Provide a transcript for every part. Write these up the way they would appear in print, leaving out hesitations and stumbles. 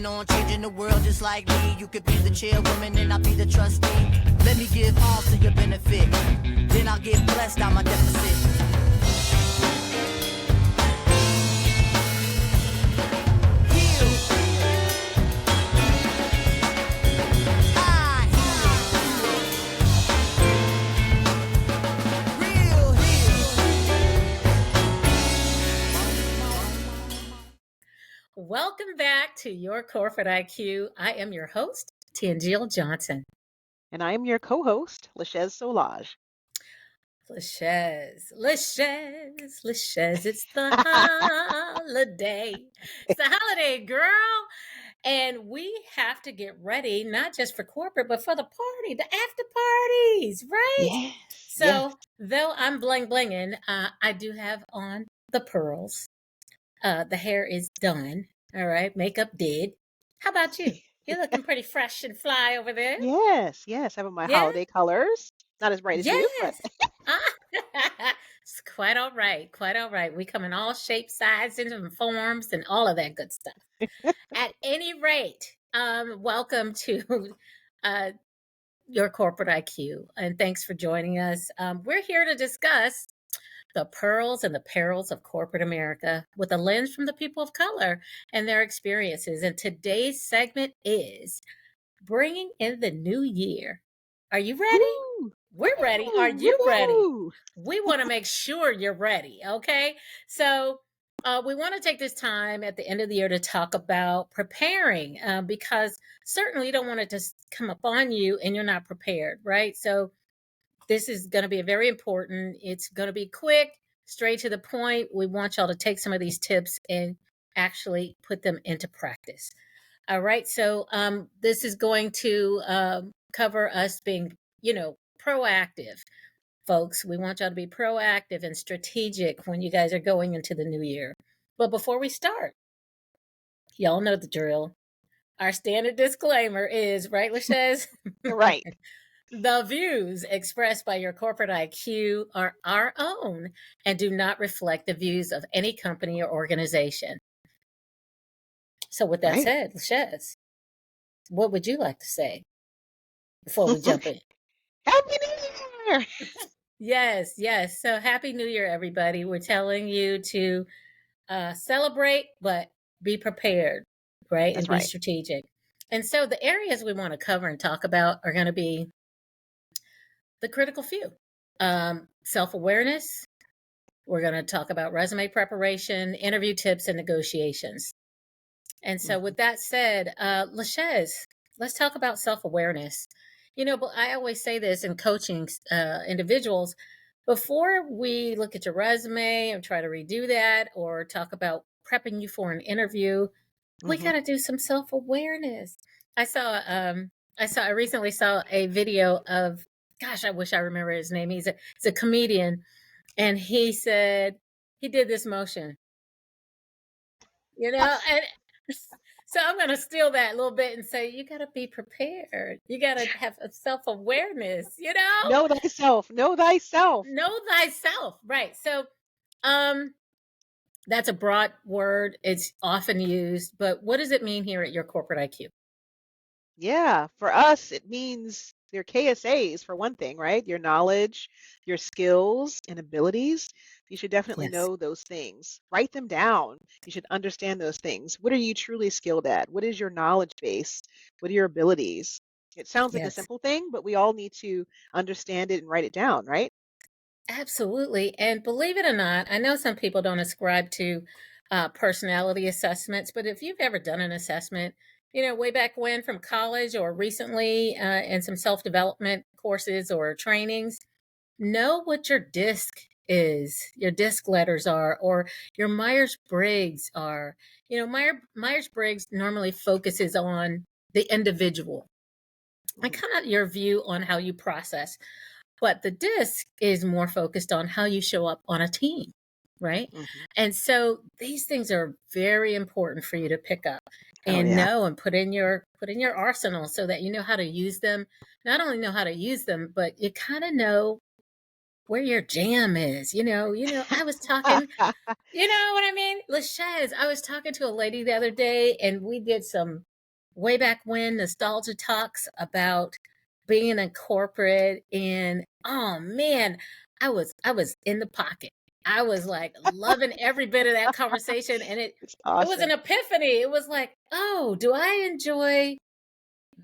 planning on changing the world just like me. You could be the chairwoman and I'll be the trustee. Let me give all to your benefit. Then I'll get blessed out my deficit. Welcome back to Your Corporate IQ. I am your host, Tangiel Johnson. And I am your co-host, Lashez Solage. Lashez, it's the holiday. It's the holiday, girl. And we have to get ready, not just for corporate, but for the party, the after parties, right? Yes. So, though I'm blinging, I do have on the pearls. The hair is done. All right. Makeup did. How about you? You're looking pretty fresh and fly over there. Yes. Having my holiday colors. Not as bright as you, but it's quite all right. We come in all shapes, sizes, and forms, and all of that good stuff. At any rate, welcome to Your Corporate IQ, and thanks for joining us. We're here to discuss the pearls and the perils of corporate America with a lens from the people of color and their experiences. And today's segment is bringing in the new year. Are you ready? Woo! We're ready. Are you ready? We want to make sure you're ready. Okay. So we want to take this time at the end of the year to talk about preparing because certainly you don't want it to come upon you and you're not prepared, right? So this is going to be very important. It's going to be quick, straight to the point. We want y'all to take some of these tips and actually put them into practice. All right. So this is going to cover us being, proactive, folks. We want y'all to be proactive and strategic when you guys are going into the new year. But before we start, y'all know the drill. Our standard disclaimer is, right, Lashez? Right. The views expressed by Your Corporate IQ are our own and do not reflect the views of any company or organization. So with that said, Lashez, what would you like to say before we jump in? Happy New Year! Yes. So Happy New Year, everybody. We're telling you to celebrate, but be prepared, right? That's and be strategic. And so the areas we want to cover and talk about are going to be the critical few. Self-awareness. We're going to talk about resume preparation, interview tips, and negotiations. And so with that said, Lashez, let's talk about self-awareness. But I always say this in coaching individuals, before we look at your resume and try to redo that or talk about prepping you for an interview, we got to do some self-awareness. I recently saw a video of, gosh, I wish I remember his name. He's a comedian. And he said, he did this motion, and so I'm going to steal that a little bit and say, you got to be prepared. You got to have a self-awareness, Know thyself. Know thyself. Know thyself. Right. So, that's a broad word. It's often used, but what does it mean here at Your Corporate IQ? Yeah, for us, it means your KSAs for one thing, right? Your knowledge, your skills and abilities. You should definitely know those things. Write them down. You should understand those things. What are you truly skilled at? What is your knowledge base? What are your abilities? It sounds like a simple thing, but we all need to understand it and write it down, right? Absolutely. And believe it or not, I know some people don't ascribe to personality assessments, but if you've ever done an assessment, way back when from college or recently in some self-development courses or trainings, know what your DISC is, your DISC letters are, or your Myers-Briggs are. Myers-Briggs normally focuses on the individual and kind of your view on how you process. But the DISC is more focused on how you show up on a team, right? And so these things are very important for you to pick up and know and put in your arsenal so that you know how to use them. Not only know how to use them, but you kind of know where your jam is. I was talking, you know what I mean? Lashez, I was talking to a lady the other day and we did some way back when nostalgia talks about being in corporate, and oh man, I was in the pocket. I was like loving every bit of that conversation, and It's it was an awesome. epiphany. It was like, oh, do I enjoy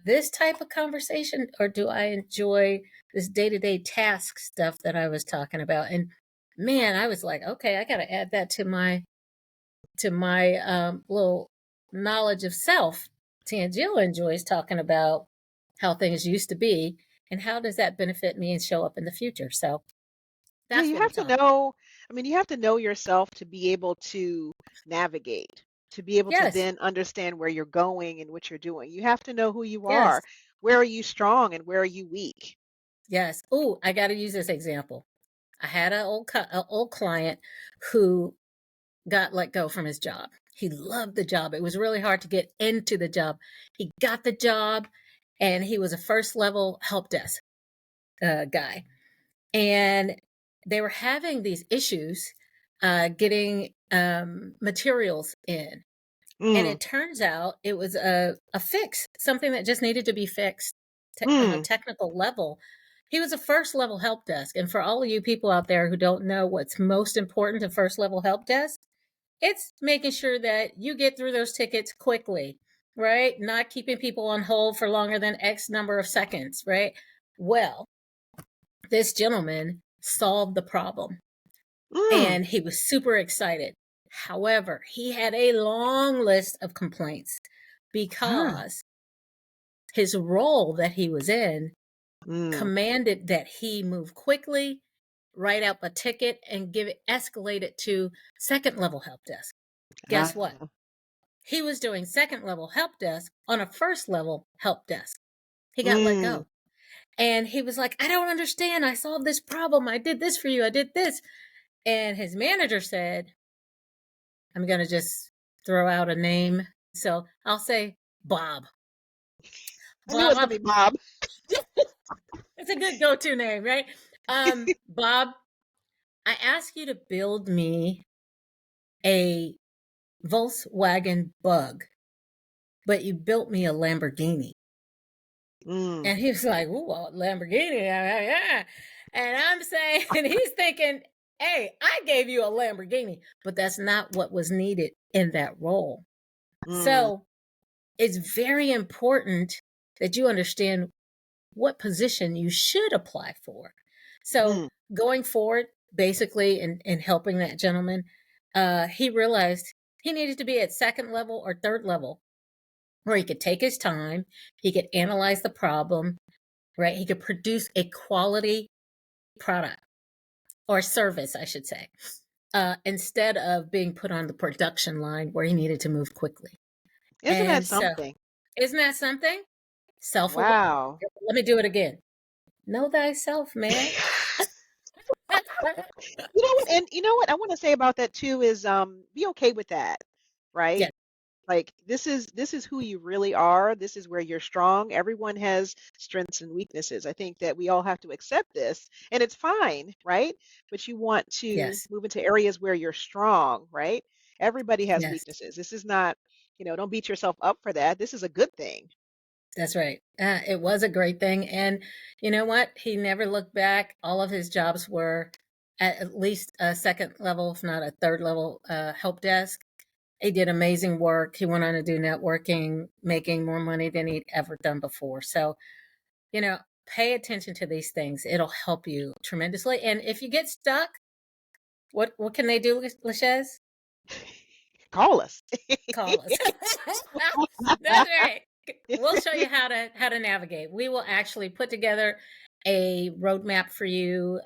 this type of conversation, or do I enjoy this day-to-day task stuff that I was talking about? And man, I was like, okay, I got to add that to my little knowledge of self. Tangela enjoys talking about how things used to be and how does that benefit me and show up in the future. So Yeah, that's you what I'm have to talking. know, I mean, you have to know yourself to be able to navigate, to be able to Yes, then understand where you're going and what you're doing. You have to know who you yes, are. Where are you strong and where are you weak? yes. Oh, I got to use this example. I had an old client who got let go from his job. He loved the job. It was really hard to get into the job. He got the job, and he was a first level help desk guy. And they were having these issues getting materials in. And Mm, it turns out it was a fix, something that just needed to be fixed on a mm, technical level. He was a first level help desk. And for all of you people out there who don't know what's most important to first level help desk, it's making sure that you get through those tickets quickly, right? Not keeping people on hold for longer than X number of seconds, right? Well, this gentleman solved the problem mm. and he was super excited. However, he had a long list of complaints Ah, because his role that he was in mm. commanded that he move quickly, write up a ticket, and give it escalate it to second level help desk. Guess what? Ah, He was doing second level help desk on a first level help desk. He got let mm. go. And he was like, I don't understand. I solved this problem. I did this for you. I did this. And his manager said, I'm going to just throw out a name. So I'll say Bob. I knew it was gonna Bob, be Bob. it's a good go to name, right? Bob, I asked you to build me a Volkswagen Bug, but you built me a Lamborghini. Mm, And he was like, ooh, a Lamborghini. Yeah, yeah. And I'm saying, and he's thinking, hey, I gave you a Lamborghini, but that's not what was needed in that role. mm, So it's very important that you understand what position you should apply for. So mm, going forward, basically in helping that gentleman, he realized he needed to be at second level or third level where he could take his time, he could analyze the problem, right? He could produce a quality product or service, I should say, instead of being put on the production line where he needed to move quickly. isn't that And so, something? isn't that something? Self aware. Wow. Let me do it again. Know thyself, man. You know what? And you know what I want to say about that too is be okay with that, Yeah, right? Like this is who you really are. This is where you're strong. Everyone has strengths and weaknesses. I think that we all have to accept this, and it's fine, right? But you want to yes, move into areas where you're strong, right? Everybody has yes, weaknesses. This is not, don't beat yourself up for that. This is a good thing. that's right. It was a great thing. And you know what? He never looked back. All of his jobs were at least a second level, if not a third level help desk. He did amazing work. He went on to do networking, making more money than he'd ever done before. So, you know, pay attention to these things. It'll help you tremendously. And if you get stuck, what can they do, Lachez? Call us. Call us. That's right. We'll show you how to navigate. We will actually put together a roadmap for you,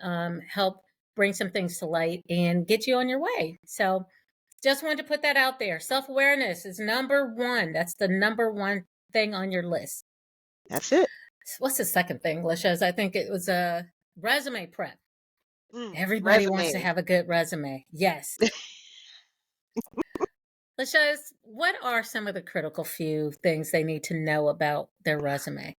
help bring some things to light, and get you on your way. So, just wanted to put that out there. Self awareness is number one. That's the number one thing on your list. That's it. What's the second thing, Lachez? I think it was a resume prep. Everybody wants to Resume. have a good resume. Yes. Lachez, what are some of the critical few things they need to know about their resume?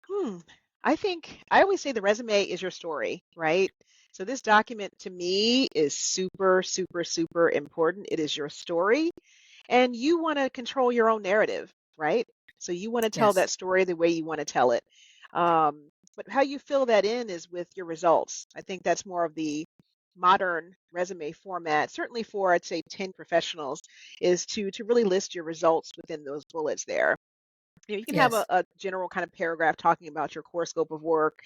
Hmm. I think I always say the resume is your story, right? So this document to me is super, super, super important. It is your story, and you want to control your own narrative. right? So you want to tell Yes. that story the way you want to tell it. But how you fill that in is with your results. I think that's more of the modern resume format, certainly for, I'd say, 10 professionals, is to really list your results within those bullets there. You can have Yes. a general kind of paragraph talking about your core scope of work,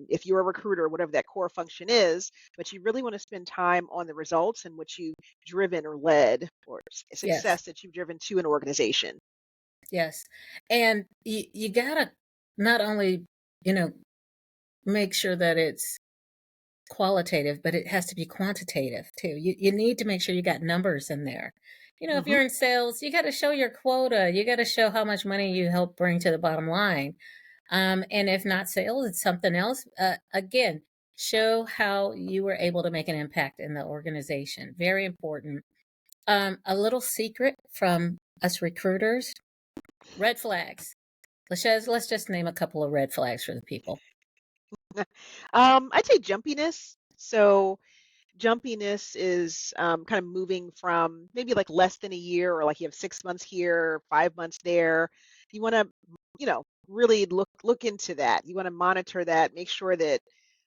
if you're a recruiter, whatever that core function is, but you really want to spend time on the results and what you've driven or led or Yes. success that you've driven to an organization. Yes. And you gotta not only, you know, make sure that it's qualitative, but it has to be quantitative too. You need to make sure you got numbers in there. If Hmm. you're in sales, you got to show your quota. You got to show how much money you help bring to the bottom line. And if not sales, it's something else. Again, show how you were able to make an impact in the organization. Very important. A little secret from us recruiters: red flags. Let's just name a couple of red flags for the people. I'd say jumpiness. So jumpiness is kind of moving from maybe like less than a year, or like you have 6 months here, 5 months there. You want to, really look into that. You want to monitor that, make sure that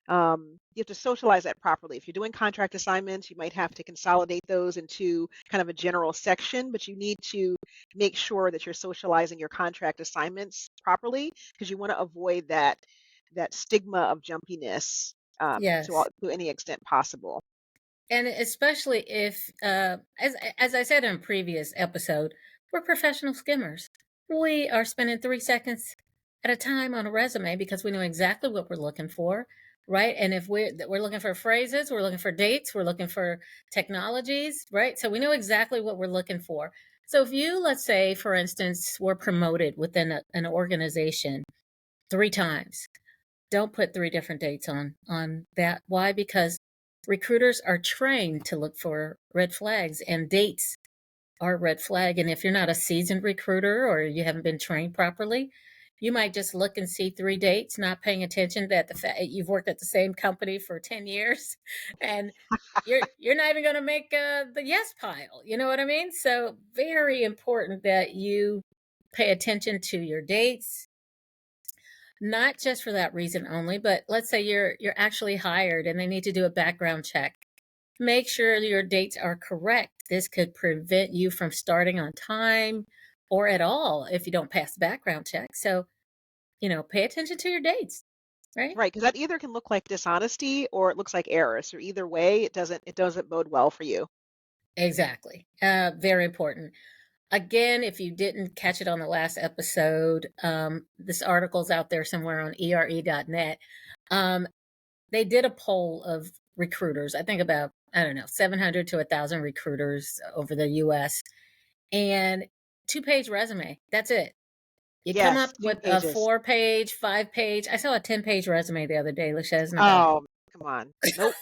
you have to socialize that properly. If you're doing contract assignments, you might have to consolidate those into kind of a general section, but you need to make sure that you're socializing your contract assignments properly, because you want to avoid that stigma of jumpiness, Yes. to any extent possible. And especially if, as I said in a previous episode, we're professional skimmers. We are spending 3 seconds at a time on a resume because we know exactly what we're looking for, right? And if we're looking for phrases, we're looking for dates, we're looking for technologies, right? So we know exactly what we're looking for. So if you, let's say, for instance, were promoted within an organization 3 times, don't put 3 different dates on that. Why? Because recruiters are trained to look for red flags, and dates are a red flag. And if you're not a seasoned recruiter or you haven't been trained properly, you might just look and see 3 dates, not paying attention that the fact you've worked at the same company for 10 years, and you're not even going to make the yes pile. You know what I mean? So very important that you pay attention to your dates, not just for that reason only, but let's say you're actually hired and they need to do a background check. Make sure your dates are correct. This could prevent you from starting on time or at all if you don't pass the background check. So, pay attention to your dates, right? Right, because that either can look like dishonesty or it looks like error. So either way, it doesn't bode well for you. Exactly. Very important. Again, if you didn't catch it on the last episode, this article's out there somewhere on ere.net. Um, they did a poll of recruiters, I think about, I don't know, 700 to 1,000 recruiters over the US, and 2-page resume. That's it. You come up Yes, two with a pages. 4-page, 5-page. I saw a 10-page resume the other day, Lachez, and I go, Oh, come on. Nope.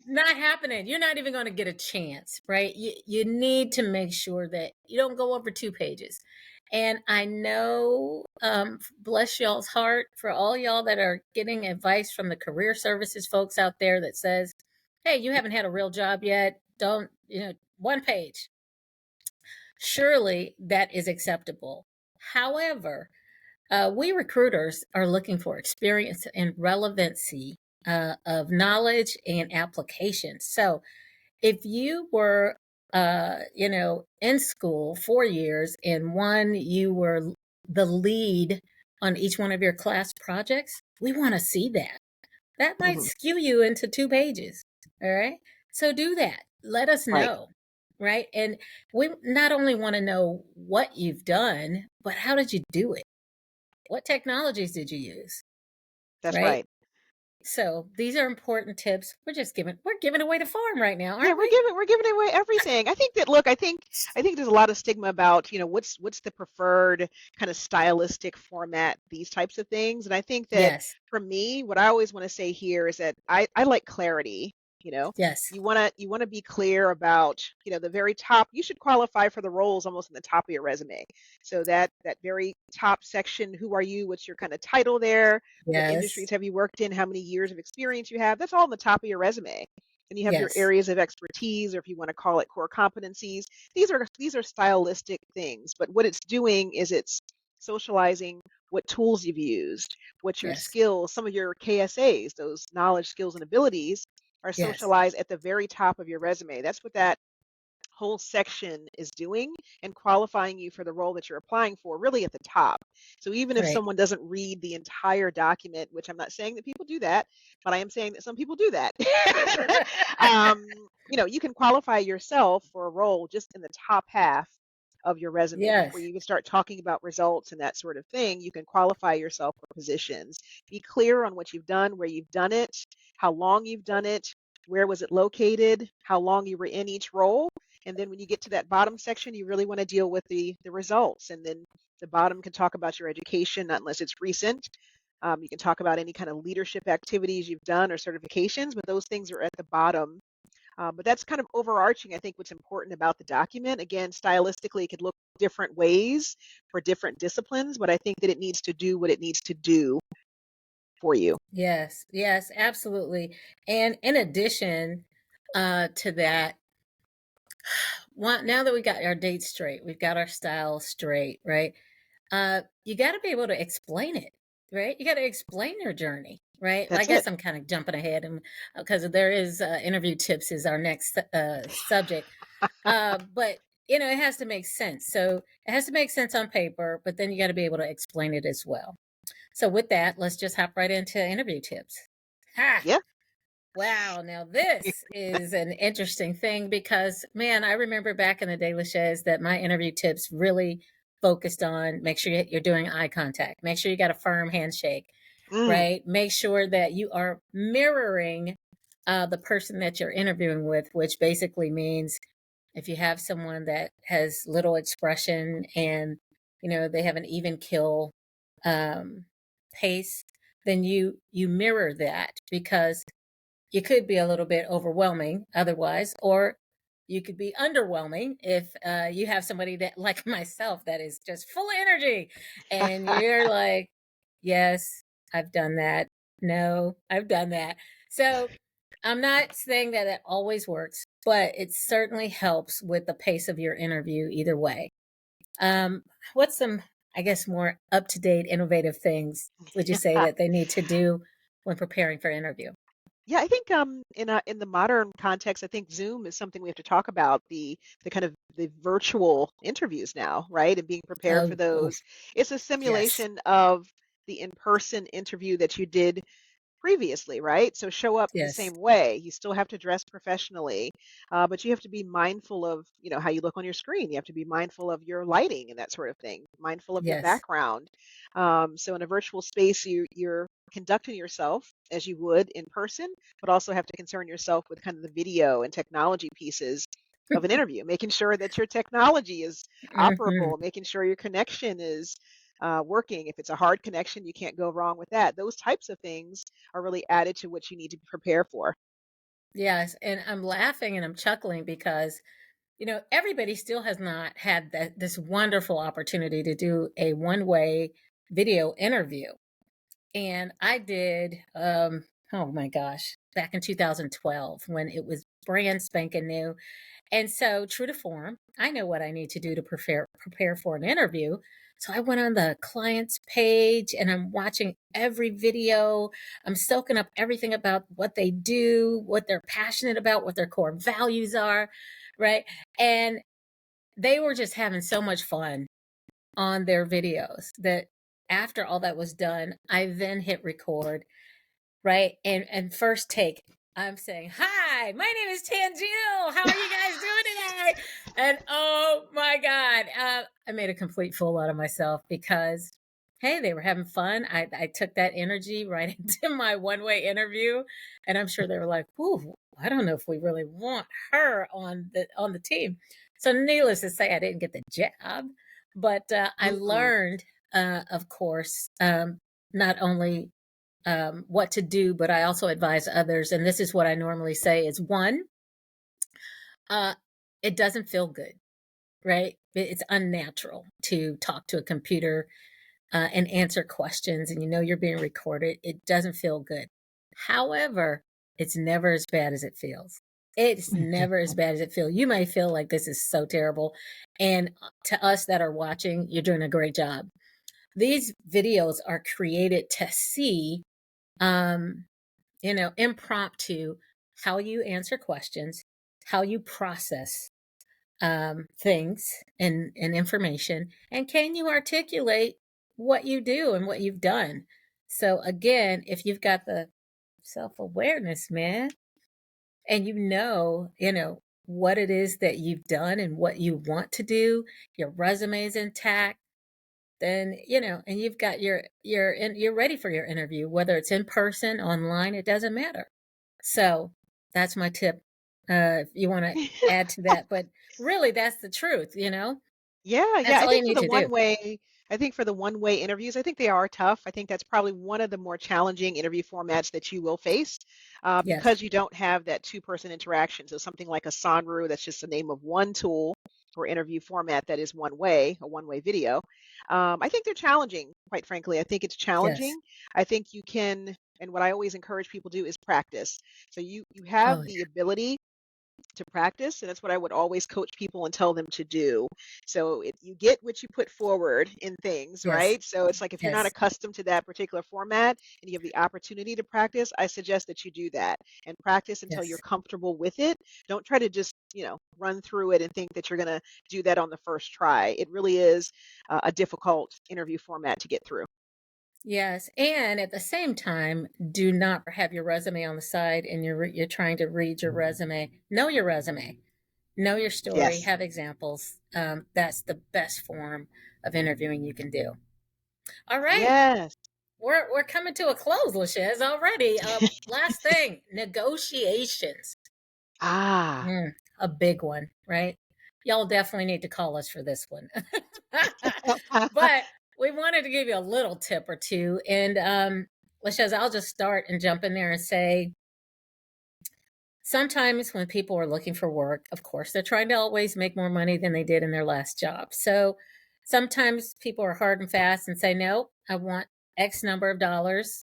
not happening. You're not even going to get a chance, right? You need to make sure that you don't go over 2 pages. And I know, bless y'all's heart for all y'all that are getting advice from the career services folks out there that says, hey, you haven't had a real job yet. Don't, 1 page. Surely that is acceptable. However, we recruiters are looking for experience and relevancy of knowledge and application. So if you were, in school 4 years and one, you were the lead on each one of your class projects, we want to see that. That might Hmm. skew you into 2 pages. All right. So do that. Let us Right. know. Right. And we not only want to know what you've done, but how did you do it? What technologies did you use? That's Right. right. So these are important tips. We're giving away the farm right now, Yeah, aren't we're we? giving away everything. I think that look, I think there's a lot of stigma about, what's the preferred kind of stylistic format, these types of things. And I think that Yes. for me, what I always want to say here is that I like clarity. You know, Yes. you want to be clear about, the very top. You should qualify for the roles almost in the top of your resume. So that very top section, who are you? What's your kind of title there? What Yes. industries have you worked in? How many years of experience you have? That's all in the top of your resume. and you have your Yes. areas of expertise, or if you want to call it core competencies. These are stylistic things, but what it's doing is it's socializing what tools you've used, what your Yes. skills, some of your KSAs, those knowledge, skills, and abilities are Yes. socialized at the very top of your resume. That's what that whole section is doing, and qualifying you for the role that you're applying for really at the top. So even if Right. someone doesn't read the entire document, which I'm not saying that people do that, but I am saying that some people do that, um, you can qualify yourself for a role just in the top half of your resume before Yes. you even start talking about results and that sort of thing. You can qualify yourself for positions. Be clear on what you've done, where you've done it, how long you've done it, where was it located, how long you were in each role. And then when you get to that bottom section, you really want to deal with the results. And then the bottom can talk about your education, not unless it's recent. You can talk about any kind of leadership activities you've done or certifications, but those things are at the bottom. But that's kind of overarching, I think, what's important about the document. Again, stylistically, it could look different ways for different disciplines, but I think that it needs to do what it needs to do for you. Yes. Yes, absolutely. And in addition to that, now that we got our dates straight, we've got our style straight, right? You got to be able to explain it, right? You got to explain your journey, right? I That's it. guess I'm kind of jumping ahead, and because there is interview tips is our next subject, but it has to make sense. So it has to make sense on paper, but then you got to be able to explain it as well. So with that, let's just hop right into interview tips. Ha! Yeah. Wow, now this is an interesting thing because, man, I remember back in the day, Lachez, that my interview tips really focused on make sure you're doing eye contact, make sure you got a firm handshake, Mm. right? Make sure that you are mirroring the person that you're interviewing with, which basically means if you have someone that has little expression and they have an even kill um, pace, then you mirror that because you could be a little bit overwhelming otherwise, or you could be underwhelming if you have somebody that, like myself, that is just full of energy and you're like, yes, I've done that. No, I've done that. So I'm not saying that it always works, but it certainly helps with the pace of your interview either way. Um, what's some, I guess, more up to date, innovative things would you say that they need to do when preparing for interview? Yeah, I think in the modern context, I think Zoom is something we have to talk about, the kind of the virtual interviews now, right? And being prepared for Oh, oof, those. It's a yes, simulation of the in-person interview that you did previously, right? So show up the yes, same way. You still have to dress professionally, but you have to be mindful of, how you look on your screen. You have to be mindful of your lighting and that sort of thing, mindful of your yes. background. So in a virtual space, you're conducting yourself as you would in person, but also have to concern yourself with kind of the video and technology pieces of an interview, making sure that your technology is Hmm. operable, making sure your connection is working. If it's a hard connection, you can't go wrong with that. Those types of things are really added to what you need to prepare for. Yes, and I'm laughing and I'm chuckling because everybody still has not had this wonderful opportunity to do a one-way video interview. And I did, oh my gosh, back in 2012 when it was brand spanking new. And so, true to form, I know what I need to do to prepare for an interview. So I went on the client's page and I'm watching every video. I'm soaking up everything about what they do, what they're passionate about, what their core values are, right? And they were just having so much fun on their videos that after all that was done, I then hit record, right? And first take, I'm saying, "Hi, my name is Tanjil. How are you guys doing today?" And oh my God, I made a complete fool out of myself because, hey, they were having fun. I took that energy right into my one-way interview, and I'm sure they were like, "Ooh, I don't know if we really want her on the team." So, needless to say, I didn't get the job, but I Mm, learned, of course, not only what to do, but I also advise others. And this is what I normally say is one, uh, it doesn't feel good, right? It's unnatural to talk to a computer and answer questions and you're being recorded. It doesn't feel good. However, it's never as bad as it feels. It's never as bad as it feels. You may feel like this is so terrible. And to us that are watching, you're doing a great job. These videos are created to see, impromptu, how you answer questions, how you process things and information, and can you articulate what you do and what you've done. So again, if you've got the self-awareness, man, and what it is that you've done and what you want to do, your resume is intact, then and you've got you're ready for your interview, whether it's in person, online, it doesn't matter. So that's my tip, if you want to add to that, but really that's the truth. Yeah, yeah. That's I all you think for need the to do. one-way interviews, I think they are tough. I think that's probably one of the more challenging interview formats that you will face, Yes. because you don't have that two-person interaction. So something like a Sonru, that's just the name of one tool or interview format that is one way, a one-way video. I think they're challenging, quite frankly. I think it's Yes. challenging. I think you can, and what I always encourage people to do is practice. So you Oh have yeah. the ability to practice, and that's what I would always coach people and tell them to do. So you get what you put forward in things, Yes. right? So it's like if you're not Yes. accustomed to that particular format and you have the opportunity to practice, I suggest that you do that and practice until you're Yes. comfortable with it. Don't try to just run through it and think that you're going to do that on the first try. It really is a difficult interview format to get through. Yes, and at the same time, do not have your resume on the side and you're trying to read your resume. Know your resume, know your story, Yes. have examples. That's the best form of interviewing you can do. All right, Yes. we're coming to a close, Lachez, already. Last thing, negotiations. Ah. A big one, right? Y'all definitely need to call us for this one. But we wanted to give you a little tip or two. And Lachez, I'll just start and jump in there and say sometimes when people are looking for work, of course, they're trying to always make more money than they did in their last job. So sometimes people are hard and fast and say, no, I want X number of dollars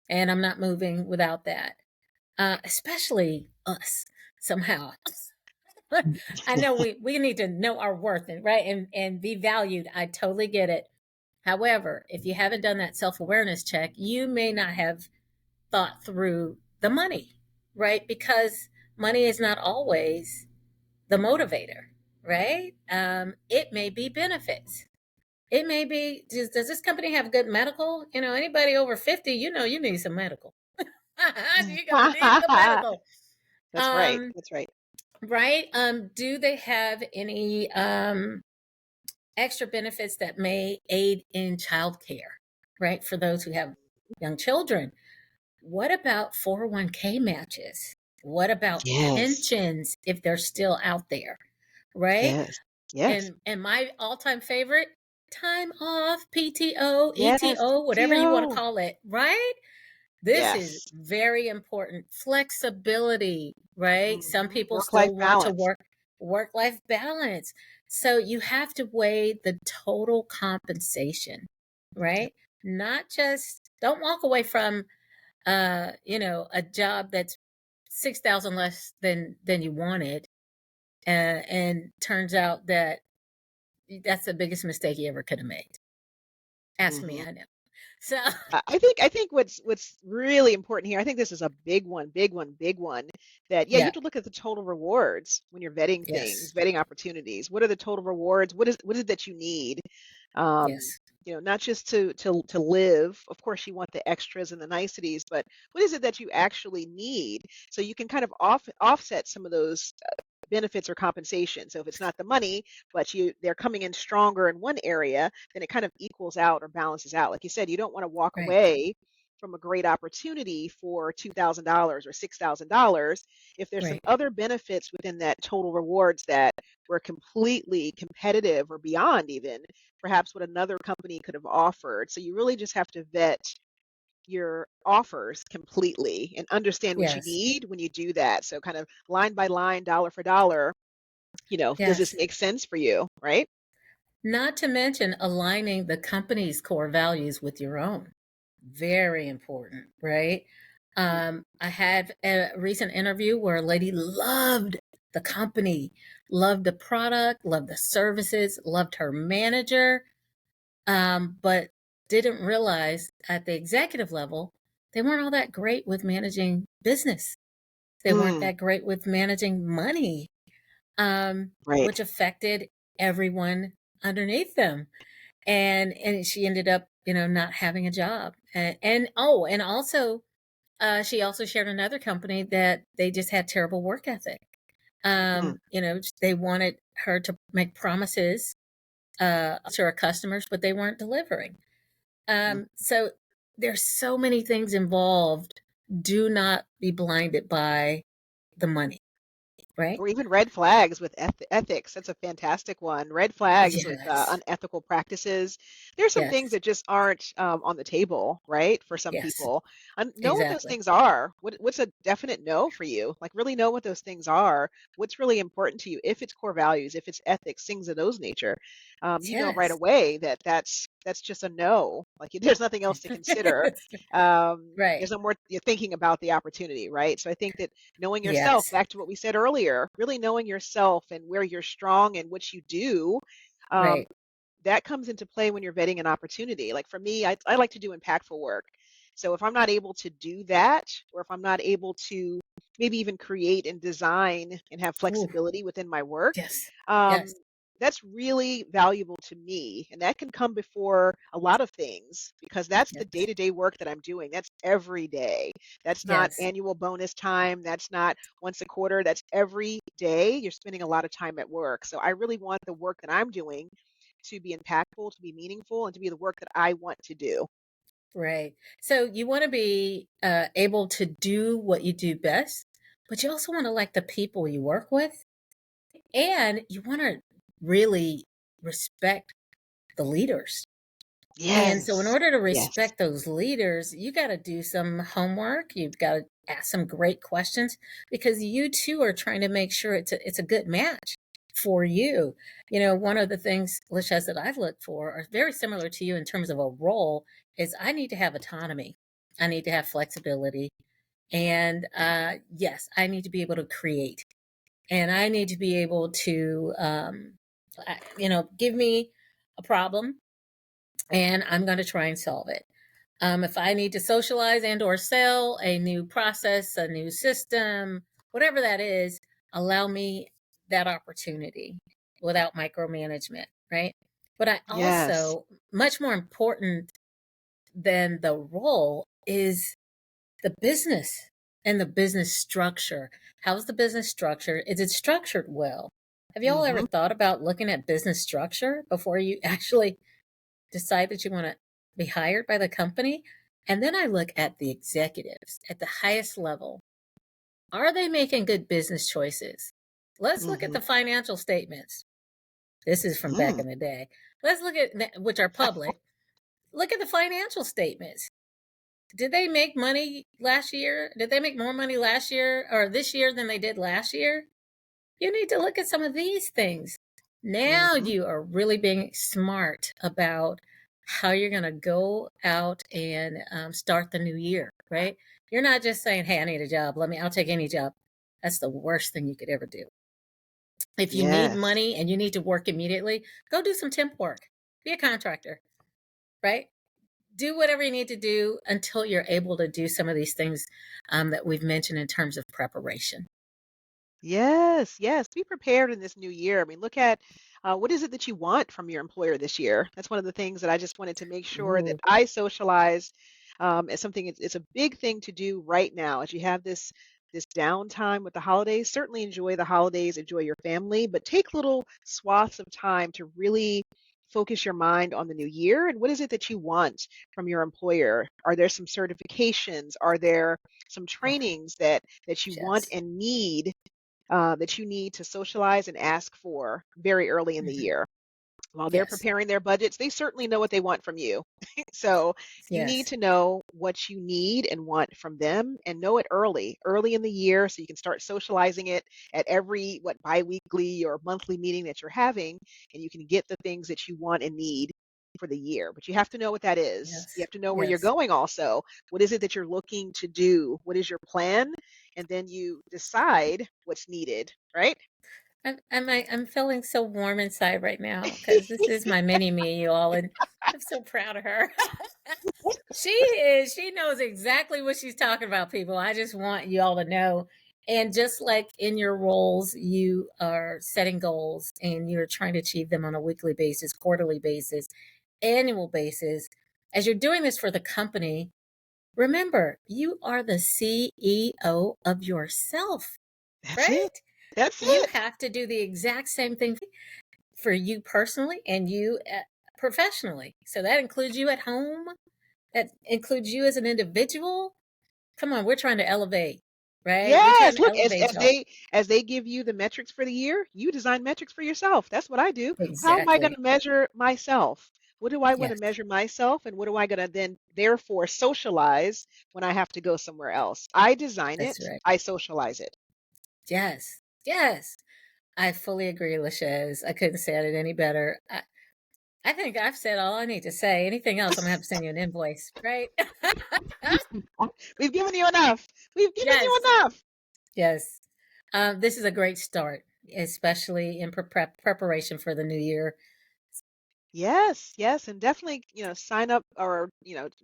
and I'm not moving without that. Especially us somehow. I know we need to know our worth, right, and be valued. I totally get it. However, if you haven't done that self-awareness check, you may not have thought through the money, right? Because money is not always the motivator, right? It may be benefits. It may be, does this company have good medical? Anybody over 50, you need some medical. You're going to need some medical. That's right. Um, That's right. right? Do they have any extra benefits that may aid in childcare, right? For those who have young children. What about 401k matches? What about Yes. pensions if they're still out there, right? Yes. Yes. And my all-time favorite, time off, PTO, Yes. ETO, whatever you want to PTO. call it, right? This is Yes. very important. Flexibility, right? Some people Work-life still want to balance. work-life balance. So you have to weigh the total compensation, Yep. right? Not just don't walk away from a job that's 6,000 less than you wanted, and turns out that that's the biggest mistake you ever could have made. Ask me, hmm I know. So I think what's really important here, I think this is a big one, big one, big one, that yeah, you yeah, have to look at the total rewards when you're vetting things, yes, vetting opportunities. What are the total rewards? What is it that you need? Um, yes, not just to live. Of course, you want the extras and the niceties, but what is it that you actually need? So you can kind of offset some of those benefits or compensation. So if it's not the money, but they're coming in stronger in one area, then it kind of equals out or balances out. Like you said, you don't want to walk right, away from a great opportunity for $2,000 or $6,000 if there's some right, other benefits within that total rewards that were completely competitive or beyond even perhaps what another company could have offered. So you really just have to vet your offers completely and understand what you yes, need when you do that. So kind of line by line, dollar for dollar, does this yes. make sense for you, right? Not to mention aligning the company's core values with your own. Very important, right? I had a recent interview where a lady loved the company, loved the product, loved the services, loved her manager, but didn't realize at the executive level, they weren't all that great with managing business. They weren't Mm, that great with managing money, right. which affected everyone underneath them. And she ended up, not having a job. And also, she also shared another company that they just had terrible work ethic. Mm, They wanted her to make promises to our customers, but they weren't delivering. mm. So there's so many things involved. Do not be blinded by the money, right? Or even red flags with ethics. That's a fantastic one. Red flags with Yes, unethical practices. There's some things yes, that just aren't on the table, right? For some yes, people. Know what those exactly. things are. What's a definite no for you? Like really know what those things are. What's really important to you? If it's core values, if it's ethics, things of those nature, you know right Yes. away that that's just a no. Like there's nothing else to consider. Right. There's no more you're thinking about the opportunity, right? So I think that knowing yourself, Yes. back to what we said earlier, really knowing yourself and where you're strong and what you do, um, Right. that comes into play when you're vetting an opportunity. Like for me, I like to do impactful work. So if I'm not able to do that, or if I'm not able to maybe even create and design and have Ooh, flexibility within my work, yes. um, Yes. that's really valuable to me. And that can come before a lot of things because that's the day Yes. to day work that I'm doing. That's every day. That's not Yes. annual bonus time. That's not once a quarter. That's every day. You're spending a lot of time at work. So I really want the work that I'm doing to be impactful, to be meaningful, and to be the work that I want to do. Right. So you want to be able to do what you do best, but you also want to like the people you work with, and you want to really respect the leaders. And so, in Yes. order to Yes. respect those leaders, you got to do some homework. You've got to ask some great questions because you too are trying to make sure it's a good match for you. One of the things, Lishez, that I've looked for are very similar to you in terms of a role is I need to have autonomy. I need to have flexibility. And yes, I need to be able to create. And I need to be able to, give me a problem and I'm going to try and solve it. If I need to socialize and or sell a new process, a new system, whatever that is, allow me that opportunity without micromanagement, right? But I Yes. also, much more important than the role is the business and the business structure. How's the business structure? Is it structured well? Have y'all ever Hmm. thought about looking at business structure before you actually decide that you want to be hired by the company? And then I look at the executives at the highest level. Are they making good business choices? Let's look at Hmm. the financial statements. This is from back Mm. in the day. Let's look at which are public. Look at the financial statements. Did they make money last year? Did they make more money last year or this year than they did last year? You need to look at some of these things. Now Hmm. you are really being smart about how you're going to go out and start the new year, right? You're not just saying, "Hey, I need a job. I'll take any job." That's the worst thing you could ever do. If you need Yes. money and you need to work immediately, go do some temp work. Be a contractor, right? Do whatever you need to do until you're able to do some of these things that we've mentioned in terms of preparation. Yes, yes. Be prepared in this new year. I mean, look at what is it that you want from your employer this year? That's one of the things that I just wanted to make sure that Ooh, I socialize as something. It's a big thing to do right now as you have this downtime with the holidays. Certainly enjoy the holidays, enjoy your family, but take little swaths of time to really focus your mind on the new year and what is it that you want from your employer? Are there some certifications? Are there some oh, trainings that you want yes. and need that you need to socialize and ask for very early in the Mhm. year. While they're Yes. preparing their budgets, they certainly know what they want from you. So you need Yes. to know what you need and want from them and know it early in the year so you can start socializing it at every biweekly or monthly meeting that you're having and you can get the things that you want and need for the year, but you have to know what that is. You Yes. have to know where you're Yes. going also. What is it that you're looking to do? What is your plan? And then you decide what's needed, right? I'm feeling so warm inside right now because this is my mini me, you all, and I'm so proud of her. She is. She knows exactly what she's talking about, people. I just want you all to know. And just like in your roles, you are setting goals and you're trying to achieve them on a weekly basis, quarterly basis, annual basis. As you're doing this for the company, remember, you are the CEO of yourself, That's it. right? That's You it. have to do the exact same thing for you personally and you professionally. So that includes you at home, that includes you as an individual. Come on, we're trying to elevate, right? We're trying Yes, to look, as elevate y'all. they give you the metrics for the year, you design metrics for yourself. That's what I do. How am I going Exactly. to measure myself? What do I want to Yes, measure myself, and what do I going to then therefore socialize when I have to go somewhere else? I design that's it, right. I socialize it. Yes, yes. I fully agree, Lachez. I couldn't say it any better. I think I've said all I need to say. Anything else, I'm gonna have to send you an invoice, right? We've given you enough. We've given you Yes, enough. yes. This is a great start, especially in preparation for the new year. Yes, yes, and definitely, sign up or,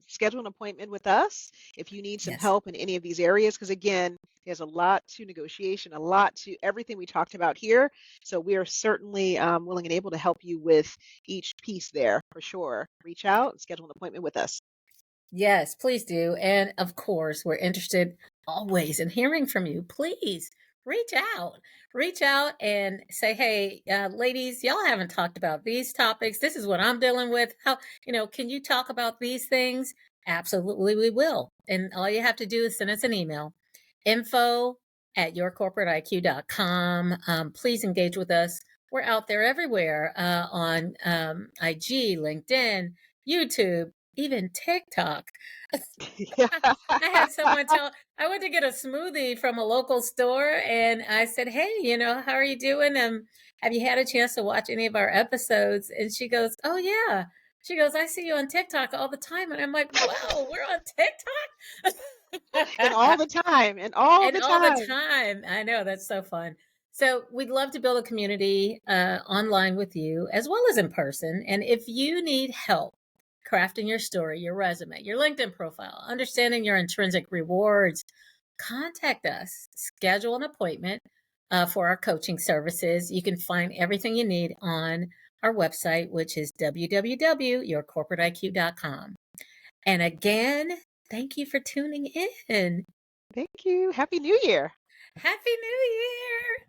schedule an appointment with us if you need some Yes. help in any of these areas. Because again, there's a lot to negotiation, a lot to everything we talked about here. So we are certainly willing and able to help you with each piece there for sure. Reach out and schedule an appointment with us. Yes, please do. And of course, we're interested always in hearing from you. Please reach out. Reach out and say, hey, ladies, y'all haven't talked about these topics. This is what I'm dealing with. How, can you talk about these things? Absolutely, we will. And all you have to do is send us an email info@yourcorporateiq.com. Please engage with us. We're out there everywhere on IG, LinkedIn, YouTube, even TikTok. Yeah. I had someone tell, I went to get a smoothie from a local store and I said, hey, how are you doing? Have you had a chance to watch any of our episodes? And she goes, oh, yeah. She goes, I see you on TikTok all the time. And I'm like, wow, we're on And TikTok? all the time, and all And the all the time. time. I know, that's so fun. So we'd love to build a community online with you as well as in person. And if you need help crafting your story, your resume, your LinkedIn profile, understanding your intrinsic rewards, contact us. Schedule an appointment for our coaching services. You can find everything you need on our website, which is www.yourcorporateiq.com. And again, thank you for tuning in. Thank you. Happy New Year. Happy New Year!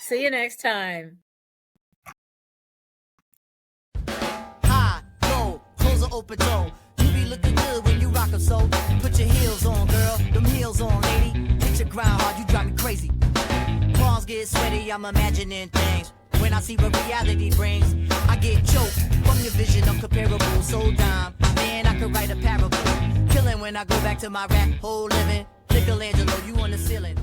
See you next time. High, low, close or open toe. You be looking good when you rock 'em, so put your heels on, girl. Them heels on, lady. Hit your grind hard, you drive me crazy. Palms get sweaty, I'm imagining things. When I see what reality brings, I get choked from your vision of comparable. So dumb, man, I could write a parable. Killing when I go back to my rap hole living. Michelangelo, you on the ceiling.